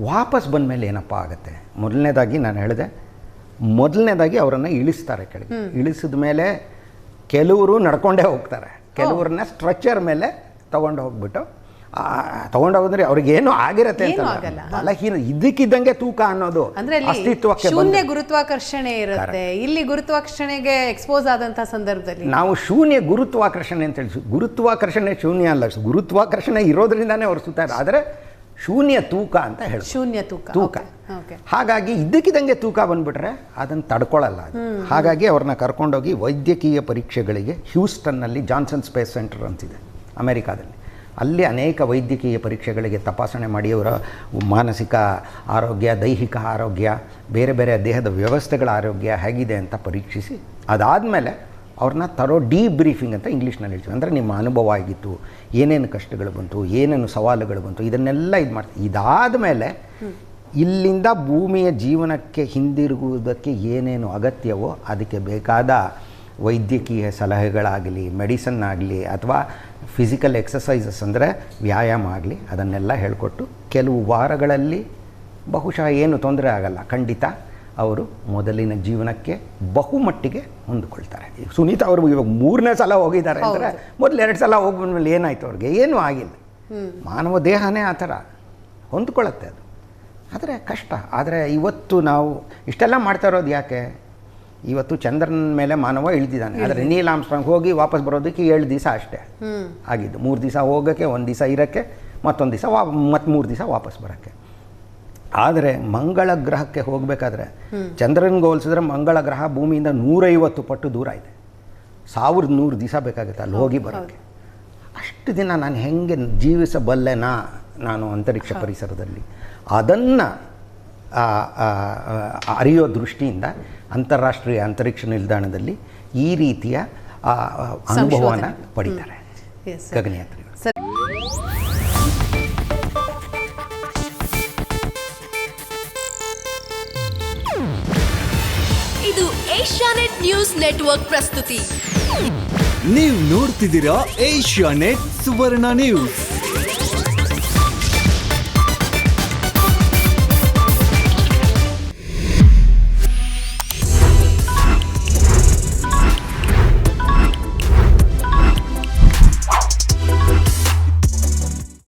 ವಾಪಸ್ ಬಂದ ಮೇಲೆ ಏನಪ್ಪ ಆಗುತ್ತೆ? ಮೊದಲನೇದಾಗಿ ನಾನು ಹೇಳಿದೆ, ಅವರನ್ನು ಇಳಿಸ್ತಾರೆ ಕೆಳಗೆ. ಇಳಿಸಿದ ಮೇಲೆ ಕೆಲವರು ನಡ್ಕೊಂಡೇ ಹೋಗ್ತಾರೆ, ಕೆಲವ್ರನ್ನ ಸ್ಟ್ರೆಚರ್ ಮೇಲೆ ತೊಗೊಂಡು ಹೋಗ್ಬಿಟ್ಟು ತೊಗೊಂಡೋಗಿದ್ರೆ ಅವ್ರಿಗೇನು ಆಗಿರತ್ತೆ ಅಂತ ಬಲಹೀನ ಇದಕ್ಕಿದ್ದಂಗೆ ತೂಕ ಅನ್ನೋದು ಅಸ್ತಿತ್ವಕ್ಕೆ ಶೂನ್ಯ ಗುರುತ್ವಾಕರ್ಷಣೆ ಇರುತ್ತೆ. ಇಲ್ಲಿ ಗುರುತ್ವಾಕರ್ಷಣೆಗೆ ಎಕ್ಸ್ಪೋಸ್ ಆದಂಥ ಸಂದರ್ಭದಲ್ಲಿ ನಾವು ಶೂನ್ಯ ಗುರುತ್ವಾಕರ್ಷಣೆ ಅಂತ ಹೇಳಿ, ಗುರುತ್ವಾಕರ್ಷಣೆ ಶೂನ್ಯ ಅಲ್ಲ, ಗುರುತ್ವಾಕರ್ಷಣೆ ಇರೋದ್ರಿಂದಾನೇ ಅವ್ರು ಸುತ್ತಾರೆ. ಆದರೆ ಶೂನ್ಯ ತೂಕ ಅಂತ ಹೇಳಿ, ಶೂನ್ಯ ತೂಕ. ಹಾಗಾಗಿ ಇದ್ದಕ್ಕಿದ್ದಂಗೆ ತೂಕ ಬಂದ್ಬಿಟ್ರೆ ಅದನ್ನು ತಡ್ಕೊಳ್ಳಲ್ಲ. ಹಾಗಾಗಿ ಅವ್ರನ್ನ ಕರ್ಕೊಂಡೋಗಿ ವೈದ್ಯಕೀಯ ಪರೀಕ್ಷೆಗಳಿಗೆ ಹ್ಯೂಸ್ಟನ್ನಲ್ಲಿ ಜಾನ್ಸನ್ ಸ್ಪೇಸ್ ಸೆಂಟರ್ ಅಂತಿದೆ ಅಮೆರಿಕಾದಲ್ಲಿ, ಅಲ್ಲಿ ಅನೇಕ ವೈದ್ಯಕೀಯ ಪರೀಕ್ಷೆಗಳಿಗೆ ತಪಾಸಣೆ ಮಾಡಿ ಅವರ ಮಾನಸಿಕ ಆರೋಗ್ಯ, ದೈಹಿಕ ಆರೋಗ್ಯ, ಬೇರೆ ಬೇರೆ ದೇಹದ ವ್ಯವಸ್ಥೆಗಳ ಆರೋಗ್ಯ ಹೇಗಿದೆ ಅಂತ ಪರೀಕ್ಷಿಸಿ ಅದಾದಮೇಲೆ ಅವ್ರನ್ನ ತರೋ ಡಿಬ್ರೀಫಿಂಗ್ ಅಂತ ಇಂಗ್ಲೀಷ್ನಲ್ಲಿ ಹೇಳ್ತೀವಿ. ಅಂದರೆ ನಿಮ್ಮ ಅನುಭವ ಆಗಿತ್ತು, ಏನೇನು ಕಷ್ಟಗಳು ಬಂತು, ಏನೇನು ಸವಾಲುಗಳು ಬಂತು, ಇದನ್ನೆಲ್ಲ ಇದು ಮಾಡ್ತೀವಿ. ಇದಾದ ಮೇಲೆ ಇಲ್ಲಿಂದ ಭೂಮಿಯ ಜೀವನಕ್ಕೆ ಹಿಂದಿರುಗುವುದಕ್ಕೆ ಏನೇನು ಅಗತ್ಯವೋ ಅದಕ್ಕೆ ಬೇಕಾದ ವೈದ್ಯಕೀಯ ಸಲಹೆಗಳಾಗಲಿ, ಮೆಡಿಸನ್ ಆಗಲಿ, ಅಥವಾ ಫಿಸಿಕಲ್ ಎಕ್ಸಸೈಸಸ್ ಅಂದರೆ ವ್ಯಾಯಾಮ ಆಗಲಿ, ಅದನ್ನೆಲ್ಲ ಹೇಳಿಕೊಟ್ಟು ಕೆಲವು ವಾರಗಳಲ್ಲಿ ಬಹುಶಃ ಏನು ತೊಂದರೆ ಆಗಲ್ಲ, ಖಂಡಿತ ಅವರು ಮೊದಲಿನ ಜೀವನಕ್ಕೆ ಬಹುಮಟ್ಟಿಗೆ ಹೊಂದಿಕೊಳ್ತಾರೆ. ಸುನೀತಾ ಅವರು ಇವಾಗ 3ನೇ ಸಲ ಹೋಗಿದ್ದಾರೆ ಅಂದರೆ ಮೊದಲು 2 ಸಲ ಹೋಗ್ಬಂದ್ಮೇಲೆ ಏನಾಯಿತು ಅವ್ರಿಗೆ? ಏನೂ ಆಗಿಲ್ಲ. ಮಾನವ ದೇಹನೇ ಆ ಥರ ಹೊಂದ್ಕೊಳ್ಳುತ್ತೆ ಅದು. ಆದರೆ ಕಷ್ಟ. ಆದರೆ ಇವತ್ತು ನಾವು ಇಷ್ಟೆಲ್ಲ ಮಾಡ್ತಾ ಇರೋದು ಯಾಕೆ? ಇವತ್ತು ಚಂದ್ರನ ಮೇಲೆ ಮಾನವ ಇಳಿದಿದ್ದಾನೆ, ಆದರೆ ನೀಲ್ ಆರ್ಮ್ಸ್ಟ್ರಾಂಗ್ ಹೋಗಿ ವಾಪಸ್ ಬರೋದಕ್ಕೆ 7 ದಿವಸ ಅಷ್ಟೇ ಆಗಿದ್ದು. 3 ದಿವಸ ಹೋಗೋಕ್ಕೆ, 1 ದಿವಸ ಇರೋಕ್ಕೆ, ಮತ್ತೊಂದು ದಿವಸ ಮತ್ತು 3 ದಿವಸ ವಾಪಸ್ ಬರೋಕ್ಕೆ. ಆದರೆ ಮಂಗಳ ಗ್ರಹಕ್ಕೆ ಹೋಗಬೇಕಾದ್ರೆ ಚಂದ್ರನಿಗೆ ಹೋಲಿಸಿದ್ರೆ ಮಂಗಳ ಗ್ರಹ ಭೂಮಿಯಿಂದ 150 ಪಟ್ಟು ದೂರ ಇದೆ. 1100 ದಿವಸ ಬೇಕಾಗುತ್ತೆ ಅಲ್ಲಿ ಹೋಗಿ ಬರೋಕ್ಕೆ. ಅಷ್ಟು ದಿನ ನಾನು ಹೆಂಗೆ ಜೀವಿಸಬಲ್ಲೆನಾ ನಾನು ಅಂತರಿಕ್ಷ ಪರಿಸರದಲ್ಲಿ? ಅದನ್ನು ಅರಿಯೋ ದೃಷ್ಟಿಯಿಂದ ಅಂತಾರಾಷ್ಟ್ರೀಯ ಅಂತರಿಕ್ಷ ನಿಲ್ದಾಣದಲ್ಲಿ ಈ ರೀತಿಯ ಅನುಭವನ ಪಡಿತಾರೆ ಗಗನಯಾತ್ರಿಗಳು. ಇದು ಏಷ್ಯಾನೆಟ್ ನ್ಯೂಸ್ ನೆಟ್ವರ್ಕ್ ಪ್ರಸ್ತುತಿ. ನೀವು ನೋಡ್ತಿದ್ದೀರಾ ಏಷ್ಯಾನೆಟ್ ಸುವರ್ಣ ನ್ಯೂಸ್.